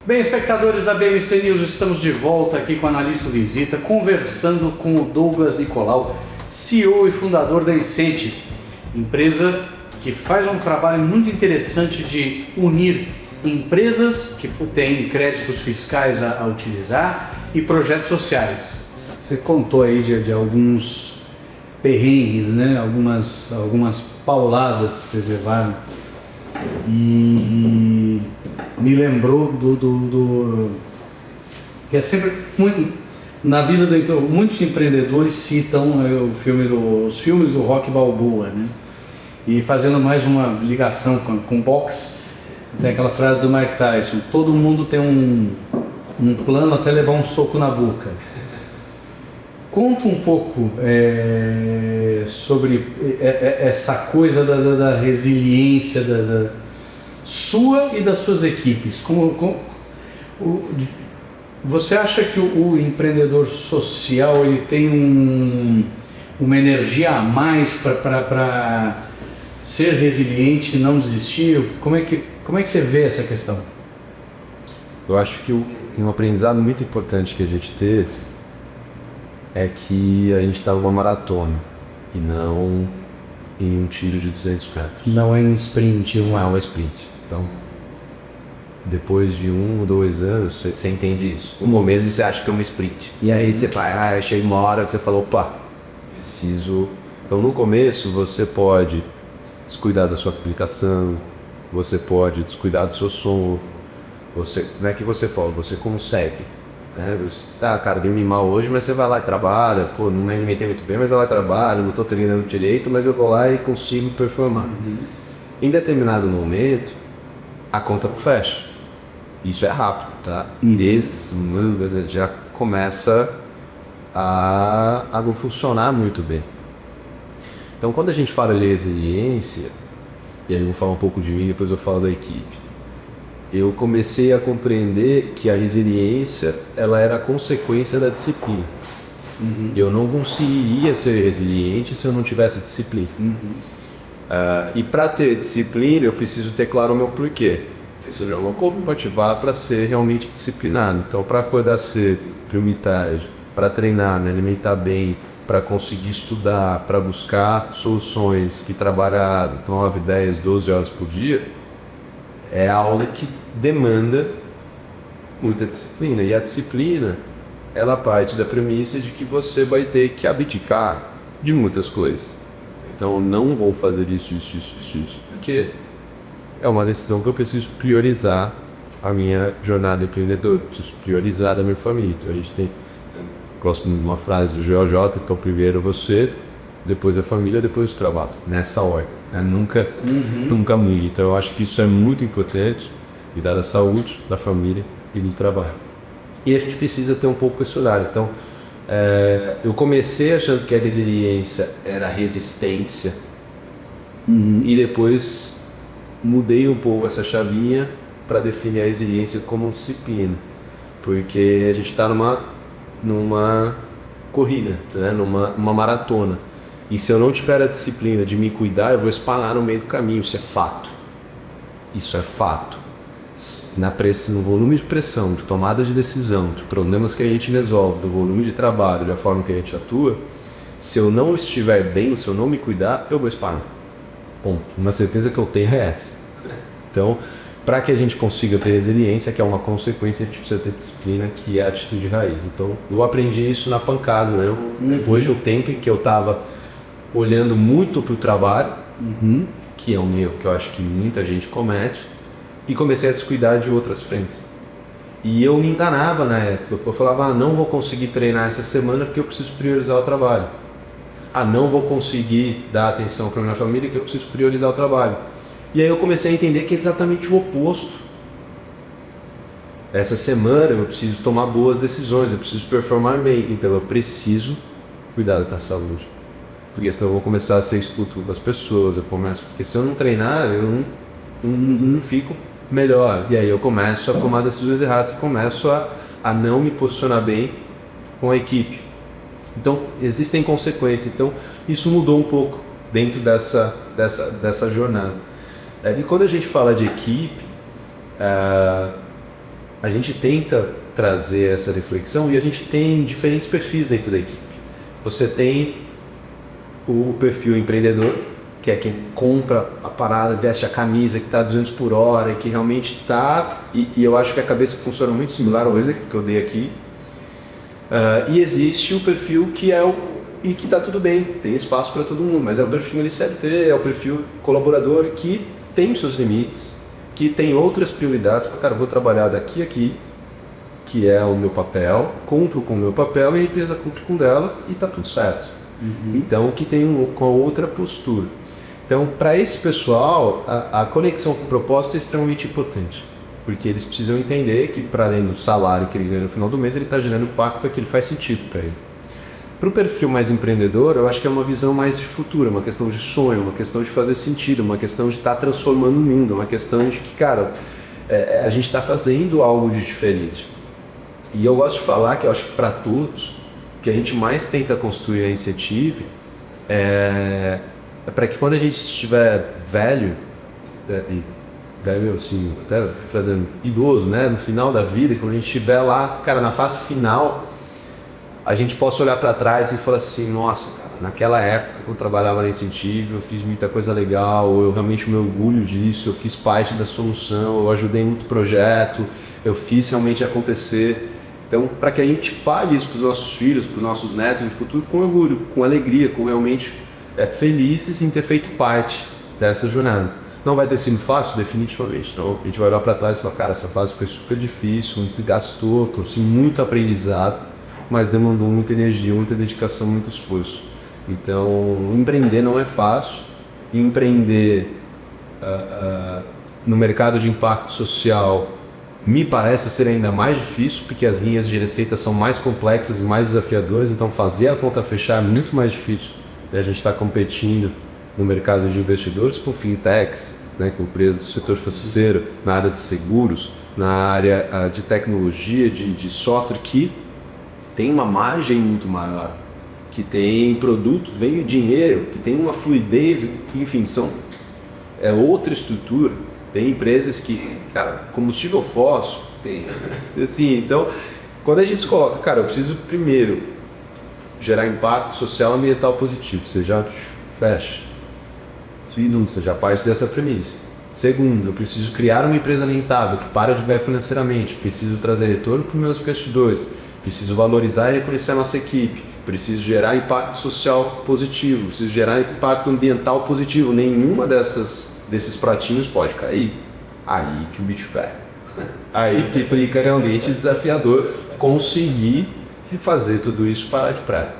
Bem, espectadores da BMC News, estamos de volta aqui com o Analista Visita, conversando com o Douglas Nicolau, CEO e fundador da Incenti, empresa que faz um trabalho muito interessante de unir empresas que têm créditos fiscais a utilizar e projetos sociais. Você contou aí de alguns perrengues, né? Algumas pauladas que vocês levaram. E me lembrou do que é sempre muito na vida muitos empreendedores citam os filmes do Rocky Balboa, né? E fazendo mais uma ligação com boxe, tem aquela frase do Mike Tyson: todo mundo tem um plano até levar um soco na boca. Conta um pouco sobre essa coisa da resiliência sua e das suas equipes. Você acha que o empreendedor social ele tem uma energia a mais para ser resiliente e não desistir? Como é que você vê essa questão? Eu acho que um aprendizado muito importante que a gente teve é que a gente está numa maratona e não em um tiro de 200 metros. Não é um sprint. Não é um sprint. Então, depois de 1 ou 2 anos, você entende isso. No começo você acha que é um sprint. E aí você vai, achei uma hora, você falou, opa, preciso... Então no começo você pode descuidar da sua aplicação, você pode descuidar do seu som, não é que você fala, você consegue. Cara, dormi mal hoje, mas você vai lá e trabalha, pô, não me alimentei muito bem, mas eu lá e trabalho, não estou treinando direito, mas eu vou lá e consigo performar. Em determinado momento, a conta fecha. Isso é rápido, tá? Já começa a não funcionar muito bem. Então, quando a gente fala de resiliência, e aí eu vou falar um pouco de mim, depois eu falo da equipe. Eu comecei a compreender que a resiliência ela era a consequência da disciplina. Eu não conseguiria ser resiliente se eu não tivesse disciplina. E para ter disciplina, eu preciso ter claro o meu porquê. Isso é uma coisa me motivar para ser realmente disciplinado. Então, para acordar cedo, dormir tarde, para treinar, me alimentar bem, para conseguir estudar, para buscar soluções que trabalhar 9, 10, 12 horas por dia, é algo que demanda muita disciplina. E a disciplina, ela parte da premissa de que você vai ter que abdicar de muitas coisas. Então, não vou fazer isso, porque é uma decisão que eu preciso priorizar a minha jornada empreendedora, preciso priorizar a minha família. Então, a gente tem, gosto de uma frase do GeoJ, então primeiro você, depois a família, depois o trabalho, nessa ordem, né? Nunca mude. Então eu acho que isso é muito importante, cuidar da saúde, da família e do trabalho. E a gente precisa ter um pouco esse olhar. Então eu comecei achando que a resiliência era resistência e depois mudei um pouco essa chavinha para definir a resiliência como disciplina, porque a gente está numa corrida, né? numa maratona. E se eu não tiver a disciplina de me cuidar, eu vou espanar no meio do caminho. Isso é fato. no volume de pressão, de tomada de decisão, de problemas que a gente resolve, do volume de trabalho, da forma que a gente atua, se eu não estiver bem, se eu não me cuidar, eu vou espalhar. Ponto. Uma certeza que eu tenho é essa. Então, para que a gente consiga ter resiliência, que é uma consequência, a gente precisa ter disciplina, que é a atitude raiz. Então, eu aprendi isso na pancada, né? Depois de um tempo em que eu estava olhando muito para o trabalho, que é um erro que eu acho que muita gente comete, e comecei a descuidar de outras frentes. E eu me enganava na época. Eu falava, não vou conseguir treinar essa semana porque eu preciso priorizar o trabalho. Não vou conseguir dar atenção para minha família porque eu preciso priorizar o trabalho. E aí eu comecei a entender que é exatamente o oposto. Essa semana eu preciso tomar boas decisões, eu preciso performar bem, então eu preciso cuidar da saúde. Porque senão eu vou começar a ser estúpido das pessoas, porque se eu não treinar, eu não fico melhor. E aí eu começo a tomar decisões erradas, começo a não me posicionar bem com a equipe. Então existem consequências, então isso mudou um pouco dentro dessa jornada. E quando a gente fala de equipe, a gente tenta trazer essa reflexão e a gente tem diferentes perfis dentro da equipe. Você tem o perfil empreendedor, que é quem compra a parada, veste a camisa, que está a 200 por hora e que realmente está... E eu acho que a cabeça funciona muito similar ao exemplo que eu dei aqui. E existe o perfil que é e que está tudo bem, tem espaço para todo mundo, mas é o perfil LCLT, é o perfil colaborador que tem os seus limites, que tem outras prioridades. Cara, eu vou trabalhar daqui a aqui, que é o meu papel, cumpro com o meu papel e a empresa cumpre com dela e está tudo certo. Então, que tem com outra postura. Então, para esse pessoal, a conexão com o propósito é extremamente importante, porque eles precisam entender que, para além do salário que ele ganha no final do mês, ele está gerando impacto que ele faz sentido para ele. Para o perfil mais empreendedor, eu acho que é uma visão mais de futuro, uma questão de sonho, uma questão de fazer sentido, uma questão de estar transformando o mundo, uma questão de que, cara, a gente está fazendo algo de diferente. E eu gosto de falar que eu acho que para todos, o que a gente mais tenta construir a Incentive é para que quando a gente estiver velho, velho assim, até fazendo idoso, né, no final da vida, quando a gente estiver lá, cara, na fase final, a gente possa olhar para trás e falar assim, nossa, cara, naquela época que eu trabalhava na Incentive, eu fiz muita coisa legal, eu realmente me orgulho disso, eu fiz parte da solução, eu ajudei muito projeto, eu fiz realmente acontecer. Então, para que a gente fale isso para os nossos filhos, para os nossos netos no futuro, com orgulho, com alegria, com realmente felizes em ter feito parte dessa jornada. Não vai ter sido fácil, definitivamente. Então, a gente vai olhar para trás e falar, cara, essa fase foi super difícil, me desgastou, trouxe muito aprendizado, mas demandou muita energia, muita dedicação, muito esforço. Então, empreender não é fácil. Empreender no mercado de impacto social me parece ser ainda mais difícil, porque as linhas de receita são mais complexas e mais desafiadoras, então fazer a conta fechar é muito mais difícil. A gente está competindo no mercado de investidores com fintechs, né, com empresas do setor financeiro, na área de seguros, na área de tecnologia, de software, que tem uma margem muito maior, que tem produto, veio dinheiro, que tem uma fluidez, enfim, é outra estrutura. Tem empresas que, cara, combustível fóssil, tem, assim, então, quando a gente se coloca, cara, eu preciso primeiro gerar impacto social e ambiental positivo, você já fecha. Segundo, você já parte dessa premissa. Segundo, eu preciso criar uma empresa rentável, que para de ganhar financeiramente, preciso trazer retorno para os meus investidores, preciso valorizar e reconhecer a nossa equipe, preciso gerar impacto social positivo, preciso gerar impacto ambiental positivo. Nenhuma desses pratinhos pode cair. Aí que o bicho ferra. Aí que fica realmente desafiador conseguir fazer tudo isso parar de praia.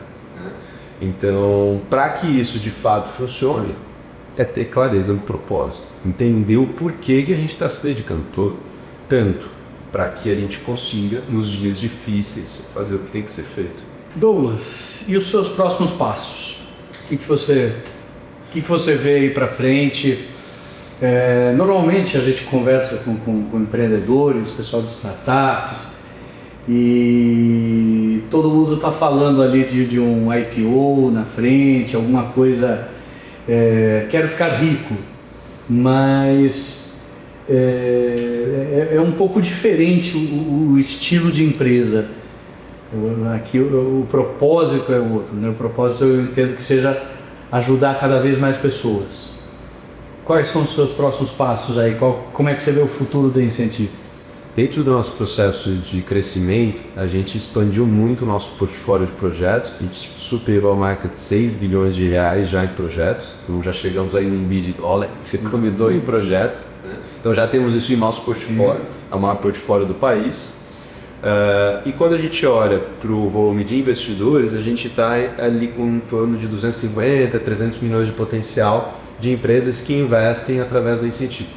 Então, para que isso de fato funcione, é ter clareza no propósito, entender o porquê que a gente está se dedicando tanto, para que a gente consiga, nos dias difíceis, fazer o que tem que ser feito. Douglas, e os seus próximos passos? O que você vê aí para frente? Normalmente a gente conversa com empreendedores, pessoal de startups, e todo mundo está falando ali de um IPO na frente, alguma coisa, quero ficar rico, mas é um pouco diferente o estilo de empresa. Aqui o propósito é outro, né? O propósito eu entendo que seja ajudar cada vez mais pessoas. Quais são os seus próximos passos aí? Como é que você vê o futuro da Incentivo? Dentro do nosso processo de crescimento, a gente expandiu muito o nosso portfólio de projetos. A gente superou a marca de 6 bilhões de reais já em projetos. Então já chegamos aí num bi de dólar, se combinou em projetos. Né? Então já temos isso em nosso portfólio, é o maior portfólio do país. E quando a gente olha para o volume de investidores, a gente está ali com em torno de 250, 300 milhões de potencial de empresas que investem através da Incentivo.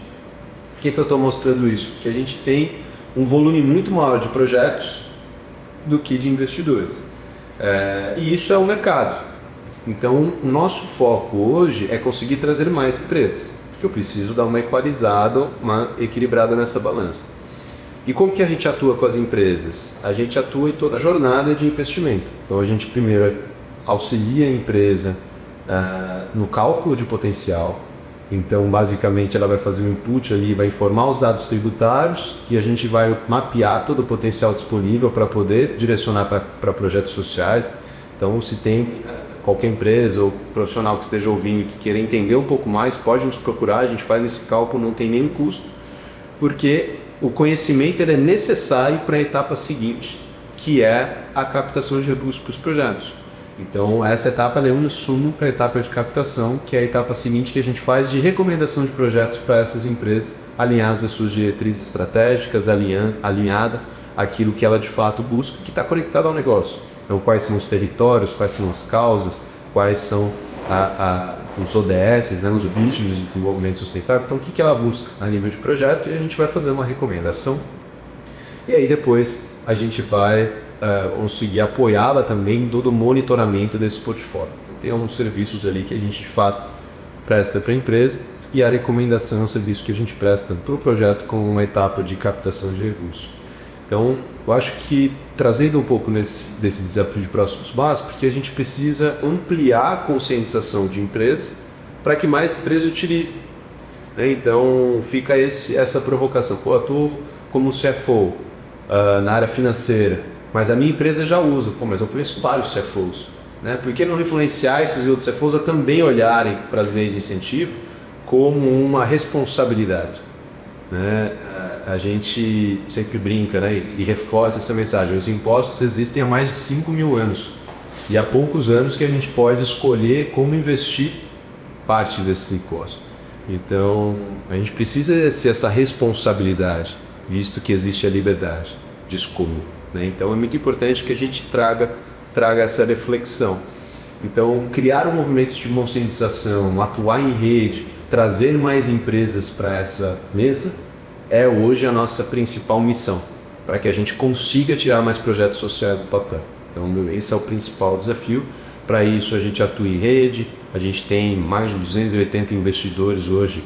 Por que eu estou mostrando isso? Porque a gente tem um volume muito maior de projetos do que de investidores. E isso é o mercado. Então, o nosso foco hoje é conseguir trazer mais empresas, porque eu preciso dar uma equalizada, uma equilibrada nessa balança. E como que a gente atua com as empresas? A gente atua em toda a jornada de investimento. Então, a gente primeiro auxilia a empresa no cálculo de potencial. Então, basicamente, ela vai fazer um input ali, vai informar os dados tributários e a gente vai mapear todo o potencial disponível para poder direcionar para projetos sociais. Então, se tem qualquer empresa ou profissional que esteja ouvindo e que queira entender um pouco mais, pode nos procurar, a gente faz esse cálculo, não tem nenhum custo, porque o conhecimento ele é necessário para a etapa seguinte, que é a captação de recursos para os projetos. Então, essa etapa é um insumo para a etapa de captação, que é a etapa seguinte que a gente faz de recomendação de projetos para essas empresas, alinhadas às suas diretrizes estratégicas, alinhada àquilo que ela de fato busca, que está conectado ao negócio. Então, quais são os territórios, quais são as causas, quais são os ODS, né, os Objetivos de Desenvolvimento Sustentável. Então, o que ela busca a nível de projeto, e a gente vai fazer uma recomendação. E aí depois a gente vai conseguir apoiá-la também em todo o monitoramento desse portfólio. Então, tem alguns serviços ali que a gente de fato presta para a empresa, e a recomendação é um serviço que a gente presta para o projeto como uma etapa de captação de recursos. Então, eu acho que trazendo um pouco desse desafio de próximos passos, porque a gente precisa ampliar a conscientização de empresa para que mais empresas utilizem. Então, fica essa provocação. Pô, eu estou como CFO na área financeira, mas a minha empresa já usa. Pô, mas eu conheço vários CFOs. Né? Por que não influenciar esses outros CFOs a também olharem para as leis de incentivo como uma responsabilidade? Né? A gente sempre brinca, né, e reforça essa mensagem. Os impostos existem há mais de 5 mil anos. E há poucos anos que a gente pode escolher como investir parte desses impostos. Então, a gente precisa exercer essa responsabilidade, visto que existe a liberdade de escolha. Né? Então, é muito importante que a gente traga essa reflexão. Então, criar um movimento de conscientização, atuar em rede, trazer mais empresas para essa mesa, é hoje a nossa principal missão, para que a gente consiga tirar mais projetos sociais do papel. Então, esse é o principal desafio. Para isso, a gente atua em rede, a gente tem mais de 280 investidores hoje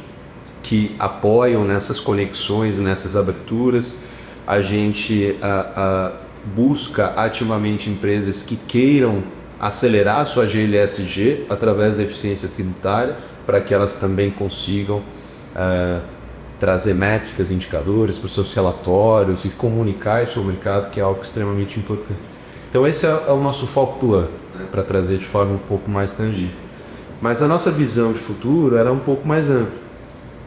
que apoiam nessas conexões, nessas aberturas. A gente busca ativamente empresas que queiram acelerar a sua GLSG através da eficiência tributária, para que elas também consigam trazer métricas, indicadores para os seus relatórios e comunicar isso ao mercado, que é algo extremamente importante. Então esse é o nosso foco do ano, né, para trazer de forma um pouco mais tangível. Mas a nossa visão de futuro era um pouco mais ampla,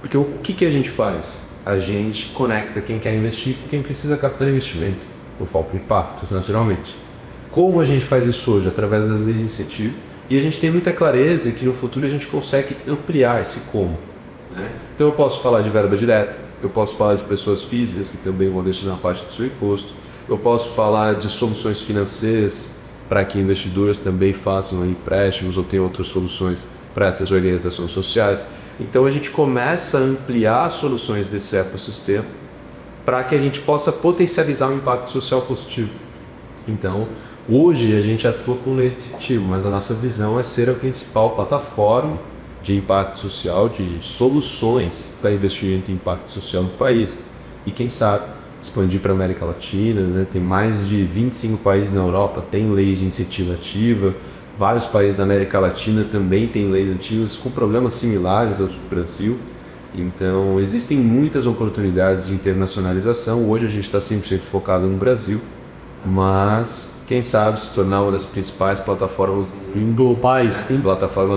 porque o que a gente faz? A gente conecta quem quer investir com quem precisa captar investimento, o foco em impactos, naturalmente. Como a gente faz isso hoje? Através das leis de incentivo, e a gente tem muita clareza que no futuro a gente consegue ampliar esse como. Né? Então eu posso falar de verba direta, eu posso falar de pessoas físicas que também vão destinar parte do seu imposto, eu posso falar de soluções financeiras para que investidores também façam empréstimos ou tenham outras soluções para essas organizações sociais. Então a gente começa a ampliar as soluções desse ecossistema para que a gente possa potencializar um impacto social positivo. Então hoje a gente atua com lei de incentivo, mas a nossa visão é ser a principal plataforma de impacto social, de soluções para investimento em impacto social no país. E quem sabe expandir para a América Latina, né? Tem mais de 25 países na Europa, tem leis de incentivo ativa, vários países da América Latina também têm leis ativas com problemas similares aos do Brasil. Então, existem muitas oportunidades de internacionalização. Hoje a gente está 100% focado no Brasil, mas quem sabe se tornar uma das principais plataformas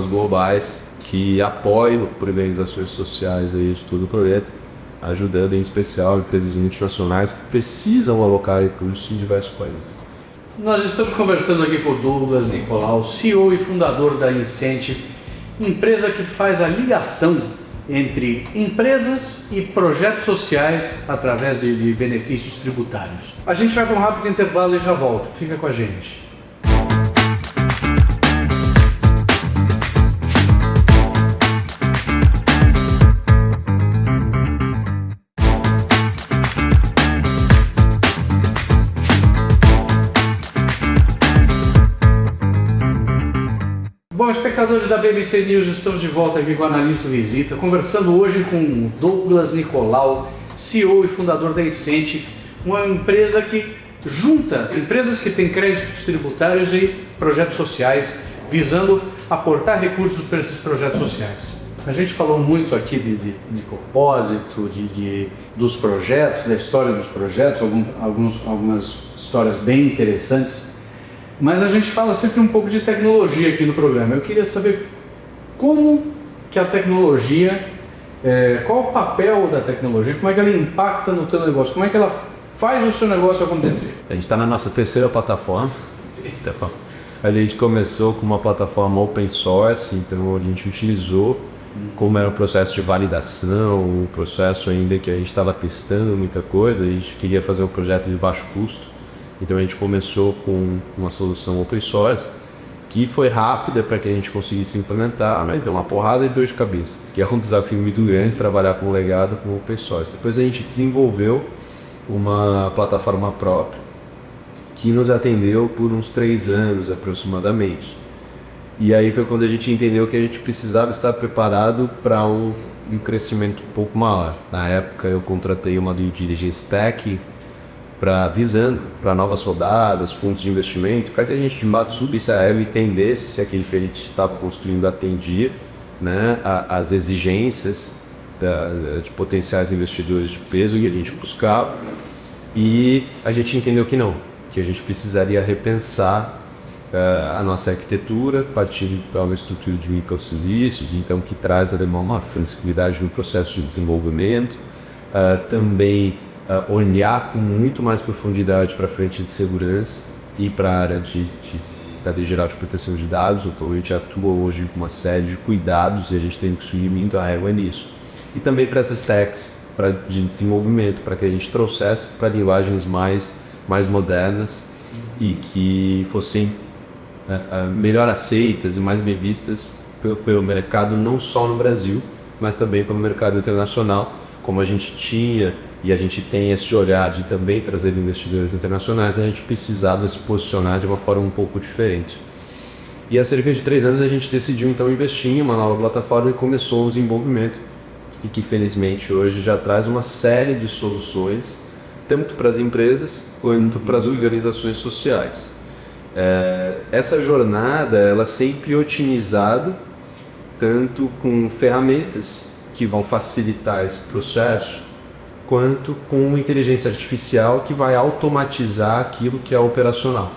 globais que apoiam organizações sociais aí de todo o planeta, ajudando em especial empresas multinacionais que precisam alocar recursos em diversos países. Nós estamos conversando aqui com o Douglas Nicolau, CEO e fundador da Incentive, empresa que faz a ligação entre empresas e projetos sociais através de benefícios tributários. A gente vai para um rápido intervalo e já volta. Fica com a gente. Bom, espectadores da BBC News, estamos de volta aqui com o Analista Visita, conversando hoje com o Douglas Nicolau, CEO e fundador da Incentive, uma empresa que junta empresas que têm créditos tributários e projetos sociais, visando aportar recursos para esses projetos sociais. A gente falou muito aqui de propósito, dos projetos, da história dos projetos, algumas histórias bem interessantes. Mas a gente fala sempre um pouco de tecnologia aqui no programa. Eu queria saber como que a tecnologia, qual o papel da tecnologia, como é que ela impacta no teu negócio, como é que ela faz o seu negócio acontecer. A gente está na nossa terceira plataforma. Então, a gente começou com uma plataforma open source, então a gente utilizou como era o processo de validação, o processo ainda que a gente estava testando muita coisa, a gente queria fazer um projeto de baixo custo. Então a gente começou com uma solução open source que foi rápida para que a gente conseguisse implementar, mas deu uma porrada de dor de cabeça, que é um desafio muito grande trabalhar com um legado com open source. Depois a gente desenvolveu uma plataforma própria que nos atendeu por uns 3 anos aproximadamente. E aí foi quando a gente entendeu que a gente precisava estar preparado para um crescimento um pouco maior. Na época eu contratei uma due diligence tech visando para novas rodadas, fundos de investimento, para que a gente de fato subisse a égua e entendesse se aquele que a gente estava construindo atendia, né, as exigências de potenciais investidores de peso que a gente buscava. E a gente entendeu que não, que a gente precisaria repensar a nossa arquitetura, a partir de uma estrutura de microserviços, então que traz uma flexibilidade no processo de desenvolvimento, também olhar com muito mais profundidade para a frente de segurança e para a área da Lei Geral de Proteção de Dados. Então a gente atua hoje com uma série de cuidados e a gente tem que subir muito a régua nisso. E também para essas techs de desenvolvimento, para que a gente trouxesse para linguagens mais modernas e que fossem melhor aceitas e mais bem vistas pelo mercado, não só no Brasil, mas também pelo mercado internacional, como a gente tinha e a gente tem esse olhar de também trazer investidores internacionais. A gente precisava se posicionar de uma forma um pouco diferente. E há cerca de 3 anos a gente decidiu então investir em uma nova plataforma e começou o desenvolvimento, e que felizmente hoje já traz uma série de soluções, tanto para as empresas quanto para as organizações sociais. Essa jornada ela é sempre otimizada, tanto com ferramentas que vão facilitar esse processo, quanto com inteligência artificial que vai automatizar aquilo que é operacional.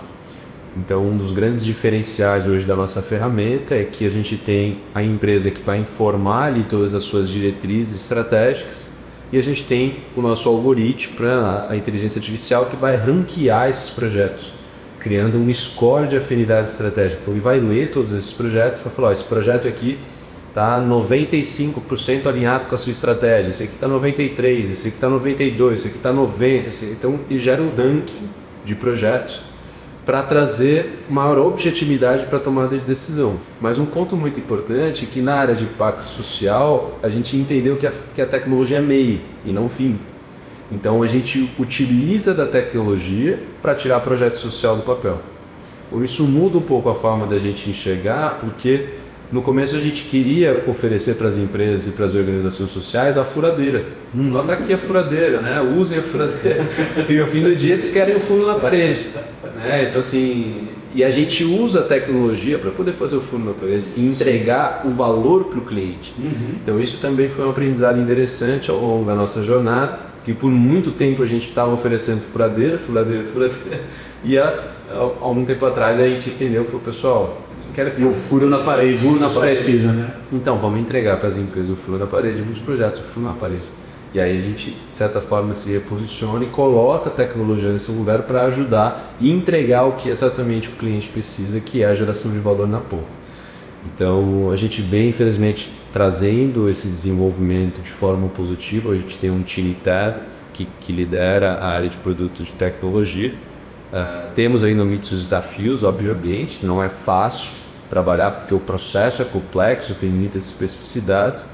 Então, um dos grandes diferenciais hoje da nossa ferramenta é que a gente tem a empresa que vai informar ali todas as suas diretrizes estratégicas, e a gente tem o nosso algoritmo, a inteligência artificial, que vai ranquear esses projetos, criando um score de afinidade estratégica. Então, ele vai ler todos esses projetos e vai falar: esse projeto aqui está 95% alinhado com a sua estratégia, esse aqui está 93%, esse aqui está 92%, esse aqui está 90%. Então, ele gera um ranking de projetos para trazer maior objetividade para a tomada de decisão. Mas um ponto muito importante é que na área de impacto social, a gente entendeu que a tecnologia é meio e não fim. Então, a gente utiliza da tecnologia para tirar projeto social do papel. Isso muda um pouco a forma da gente enxergar, porque no começo a gente queria oferecer para as empresas e para as organizações sociais a furadeira. Está aqui a furadeira, né? Usem a furadeira. E no fim do dia eles querem o fundo na parede. Então assim, E a gente usa a tecnologia para poder fazer o furo na parede e entregar o valor para o cliente. Então isso também foi um aprendizado interessante ao longo da nossa jornada, que por muito tempo a gente estava oferecendo furadeira, e há algum tempo atrás a gente entendeu, falou, pessoal, quero que o furo na parede, furo na parede, precisa, né? Então vamos entregar para as empresas o furo na parede, nos projetos o furo na parede. E aí a gente, de certa forma, se reposiciona e coloca a tecnologia nesse lugar para ajudar e entregar o que exatamente o cliente precisa, que é a geração de valor na ponta. Então a gente vem, infelizmente, trazendo esse desenvolvimento de forma positiva. A gente tem um time interno que lidera a área de produtos de tecnologia. Temos ainda muitos desafios, obviamente, não é fácil trabalhar porque o processo é complexo, tem muitas especificidades,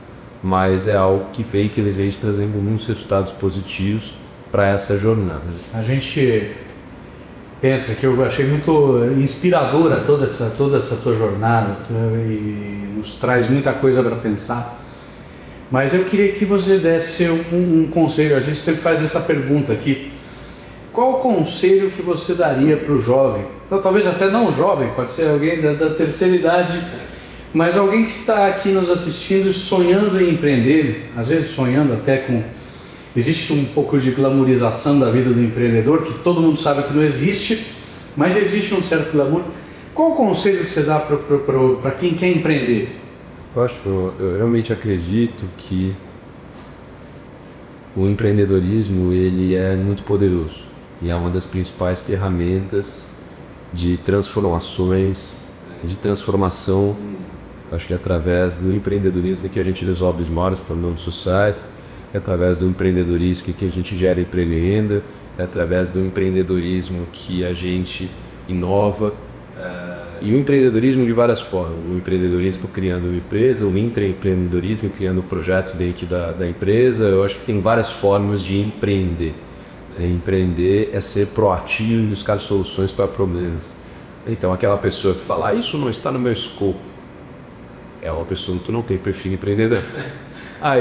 mas é algo que vem, infelizmente, trazendo muitos resultados positivos para essa jornada. A gente pensa que eu achei muito inspiradora toda essa tua jornada e nos traz muita coisa para pensar. Mas eu queria que você desse um conselho. A gente sempre faz essa pergunta aqui. Qual o conselho que você daria para o jovem? Então, talvez até não jovem, pode ser alguém da terceira idade, mas alguém que está aqui nos assistindo sonhando em empreender, às vezes sonhando até com... Existe um pouco de glamorização da vida do empreendedor, que todo mundo sabe que não existe, mas existe um certo glamour. Qual o conselho que você dá para quem quer empreender? Eu realmente acredito que o empreendedorismo ele é muito poderoso e é uma das principais ferramentas de transformações, de transformação. Acho que é através do empreendedorismo que a gente resolve os maiores problemas sociais, é através do empreendedorismo que a gente gera emprego e renda, é através do empreendedorismo que a gente inova, e o empreendedorismo de várias formas. O empreendedorismo criando uma empresa, o intraempreendedorismo criando um projeto dentro da empresa. Eu acho que tem várias formas de empreender. Empreender é ser proativo e buscar soluções para problemas. Então aquela pessoa que fala, isso não está no meu escopo, é uma pessoa que não tem perfil empreendedor.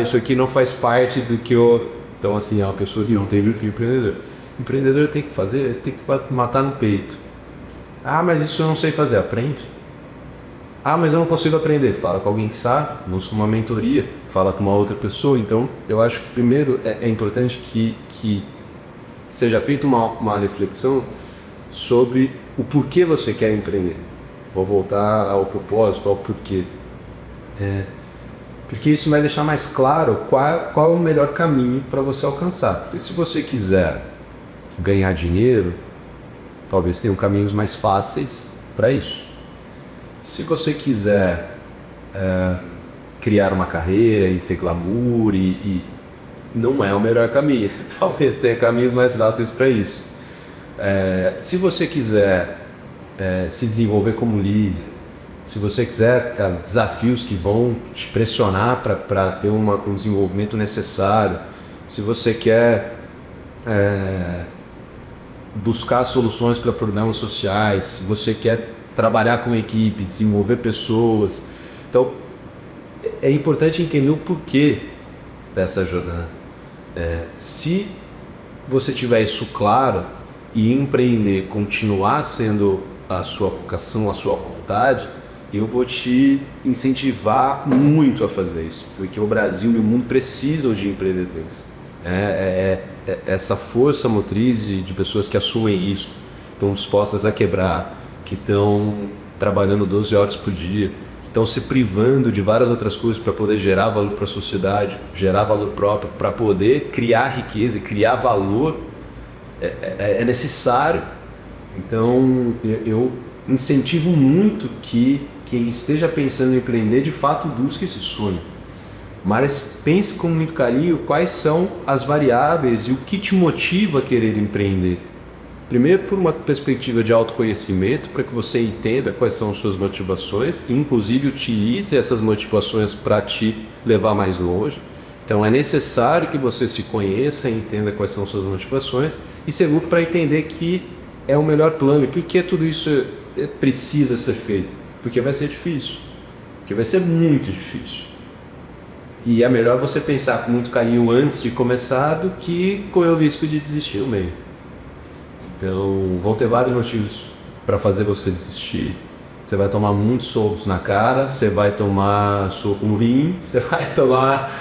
Isso aqui não faz parte do que eu... Então assim, é uma pessoa que não tem perfil empreendedor. O empreendedor tem que fazer, tem que matar no peito. Mas isso eu não sei fazer, aprende. Mas eu não consigo aprender, fala com alguém que sabe, busca uma mentoria, fala com uma outra pessoa. Então eu acho que primeiro é importante que seja feita uma reflexão sobre o porquê você quer empreender. Vou voltar ao propósito, ao porquê. Porque isso vai deixar mais claro qual é o melhor caminho para você alcançar. Porque se você quiser ganhar dinheiro, talvez tenham caminhos mais fáceis para isso. Se você quiser criar uma carreira e ter glamour, e não é o melhor caminho. Talvez tenha caminhos mais fáceis para isso. Se você quiser se desenvolver como líder, se você quiser desafios que vão te pressionar para ter um desenvolvimento necessário, se você quer buscar soluções para problemas sociais, se você quer trabalhar com equipe, desenvolver pessoas, então é importante entender o porquê dessa jornada. Se você tiver isso claro e empreender, continuar sendo a sua vocação, a sua vontade, eu vou te incentivar muito a fazer isso, porque o Brasil e o mundo precisam de empreendedores. Essa força motriz de pessoas que assumem risco, estão dispostas a quebrar, que estão trabalhando 12 horas por dia, que estão se privando de várias outras coisas para poder gerar valor para a sociedade, gerar valor próprio, para poder criar riqueza, criar valor, é necessário. Então eu incentivo muito que quem esteja pensando em empreender de fato busque esse sonho. Mas pense com muito carinho quais são as variáveis e o que te motiva a querer empreender. Primeiro, por uma perspectiva de autoconhecimento, para que você entenda quais são as suas motivações e, inclusive, utilize essas motivações para te levar mais longe. Então, é necessário que você se conheça e entenda quais são as suas motivações. E, segundo, para entender que é o melhor plano. E por que tudo isso precisa ser feito? Porque vai ser difícil. Porque vai ser muito difícil. E é melhor você pensar com muito carinho antes de começar do que correr o risco de desistir no meio. Então, vão ter vários motivos para fazer você desistir. Você vai tomar muitos socos na cara, você vai tomar soco no rim, você vai tomar...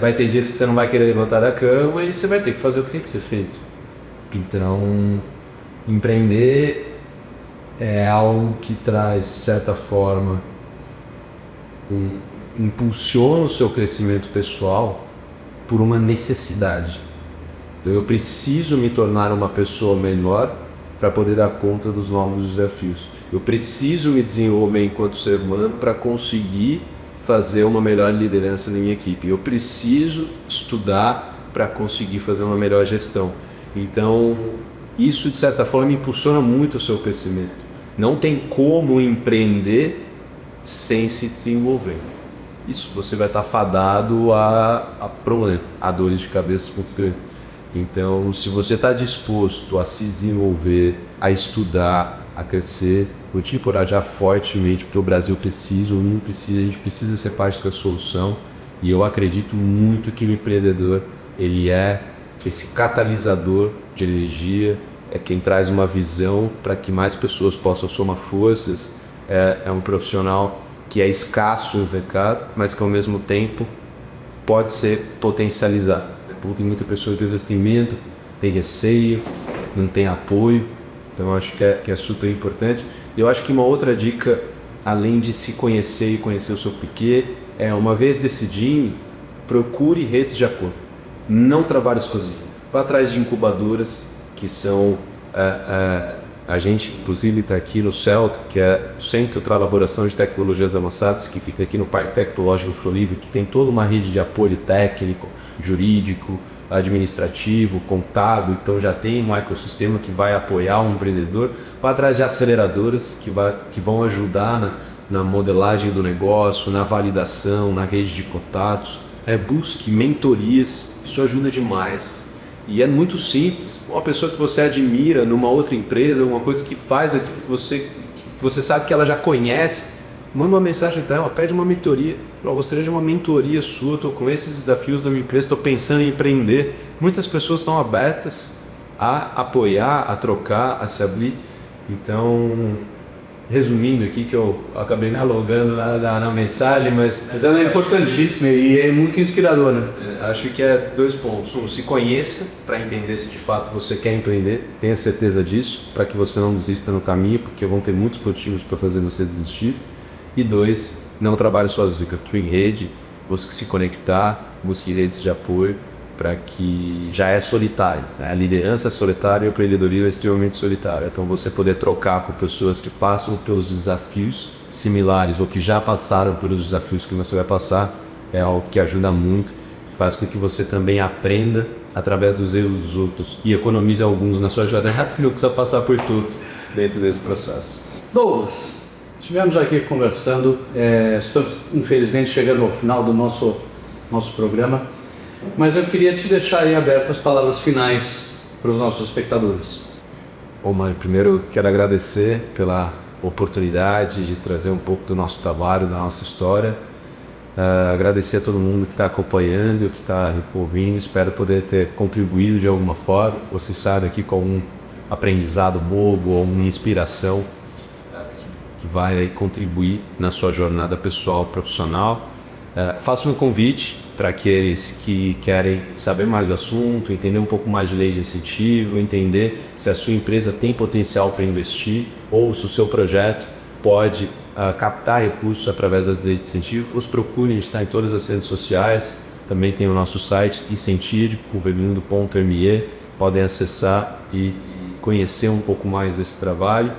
vai ter dias que você não vai querer levantar da cama e você vai ter que fazer o que tem que ser feito. Então, empreender é algo que traz, de certa forma, impulsiona o seu crescimento pessoal por uma necessidade. Então eu preciso me tornar uma pessoa melhor para poder dar conta dos novos desafios. Eu preciso me desenvolver enquanto ser humano para conseguir fazer uma melhor liderança na minha equipe. Eu preciso estudar para conseguir fazer uma melhor gestão. Então, isso de certa forma impulsiona muito o seu crescimento. Não tem como empreender sem se desenvolver. Isso você vai estar fadado a problema, a dores de cabeça muito grande. Então, se você está disposto a se desenvolver, a estudar, a crescer, vou te encorajar fortemente, porque o Brasil precisa, o mundo precisa, a gente precisa ser parte da solução. E eu acredito muito que o empreendedor, ele é esse catalisador de energia, é quem traz uma visão para que mais pessoas possam somar forças, é um profissional que é escasso no mercado, mas que ao mesmo tempo pode ser potencializado. Tem muita pessoa que às vezes tem medo, tem receio, não tem apoio, então eu acho que é super importante. E eu acho que uma outra dica, além de se conhecer e conhecer o seu porquê, uma vez decidindo, procure redes de apoio. Não trabalhe sozinho. Vá atrás de incubadoras, que são... a gente, inclusive, está aqui no CELT, que é o Centro de Elaboração de Tecnologias Avançadas, que fica aqui no Parque Tecnológico Florido, que tem toda uma rede de apoio técnico, jurídico, administrativo, contábil. Então já tem um ecossistema que vai apoiar um empreendedor. Vá atrás de aceleradoras que vão ajudar na modelagem do negócio, na validação, na rede de contatos. Busque mentorias, isso ajuda demais. E é muito simples. Uma pessoa que você admira numa outra empresa, uma coisa que faz que você sabe que ela já conhece, manda uma mensagem para ela, pede uma mentoria. Eu gostaria de uma mentoria sua, estou com esses desafios da minha empresa, estou pensando em empreender. Muitas pessoas estão abertas a apoiar, a trocar, a se abrir. Então, resumindo aqui, que eu acabei me alongando na mensagem, mas ela é importantíssima e é muito inspiradora. Acho que é 2 pontos. 1, se conheça para entender se de fato você quer empreender, tenha certeza disso, para que você não desista no caminho, porque vão ter muitos motivos para fazer você desistir. E 2, não trabalhe sozinho, atue em rede, busque se conectar, busque redes de apoio, para que já é solitário, né? A liderança é solitária e o empreendedorismo é extremamente solitário. Então você poder trocar com pessoas que passam pelos desafios similares ou que já passaram pelos desafios que você vai passar é algo que ajuda muito, faz com que você também aprenda através dos erros dos outros e economize alguns na sua jornada e não precisa passar por todos dentro desse processo. Douglas, estivemos aqui conversando, estamos infelizmente chegando ao final do nosso programa. Mas eu queria te deixar aí aberto as palavras finais para os nossos espectadores. Bom, Mário, primeiro eu quero agradecer pela oportunidade de trazer um pouco do nosso trabalho, da nossa história. Agradecer a todo mundo que está acompanhando, que está ouvindo. Espero poder ter contribuído de alguma forma. Você sai daqui com um aprendizado bobo ou uma inspiração que vai aí contribuir na sua jornada pessoal, profissional. Faço um convite para aqueles que querem saber mais do assunto, entender um pouco mais de lei de incentivo, entender se a sua empresa tem potencial para investir ou se o seu projeto pode captar recursos através das leis de incentivo. Os procurem, a gente está em todas as redes sociais, também tem o nosso site incentivo.me, podem acessar e conhecer um pouco mais desse trabalho.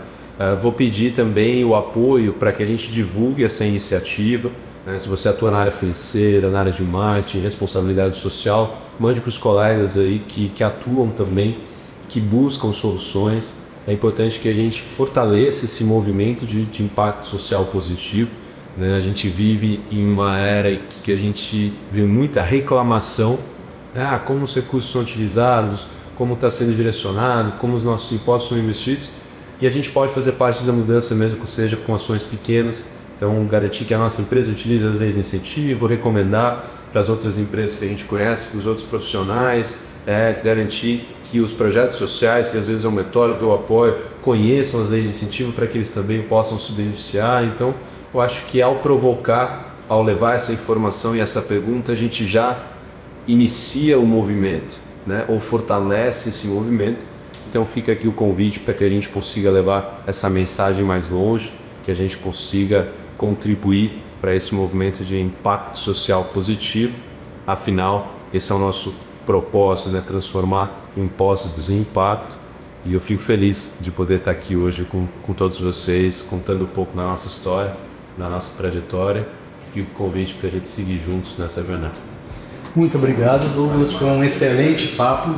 Vou pedir também o apoio para que a gente divulgue essa iniciativa. Se você atua na área financeira, na área de marketing, responsabilidade social, mande para os colegas aí que atuam também, que buscam soluções. É importante que a gente fortaleça esse movimento de impacto social positivo. A gente vive em uma era que a gente vê muita reclamação, como os recursos são utilizados, como está sendo direcionado, como os nossos impostos são investidos. E a gente pode fazer parte da mudança mesmo que seja com ações pequenas. Então, garantir que a nossa empresa utilize as leis de incentivo, recomendar para as outras empresas que a gente conhece, para os outros profissionais, garantir que os projetos sociais, que às vezes é um metódico que eu apoio, conheçam as leis de incentivo para que eles também possam se beneficiar. Então, eu acho que ao provocar, ao levar essa informação e essa pergunta, a gente já inicia o movimento, né? Ou fortalece esse movimento. Então fica aqui o convite para que a gente consiga levar essa mensagem mais longe, que a gente consiga contribuir para esse movimento de impacto social positivo. Afinal, esse é o nosso propósito, né? Transformar impostos em impacto. E eu fico feliz de poder estar aqui hoje com todos vocês, contando um pouco da nossa história, da nossa trajetória. Fico com o convite para a gente seguir juntos nessa jornada. Muito obrigado, Douglas, foi um excelente papo.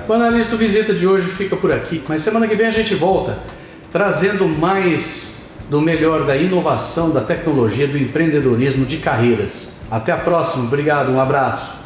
O Analista Visita de hoje fica por aqui, mas semana que vem a gente volta trazendo mais do melhor da inovação, da tecnologia, do empreendedorismo de carreiras. Até a próxima, obrigado, um abraço.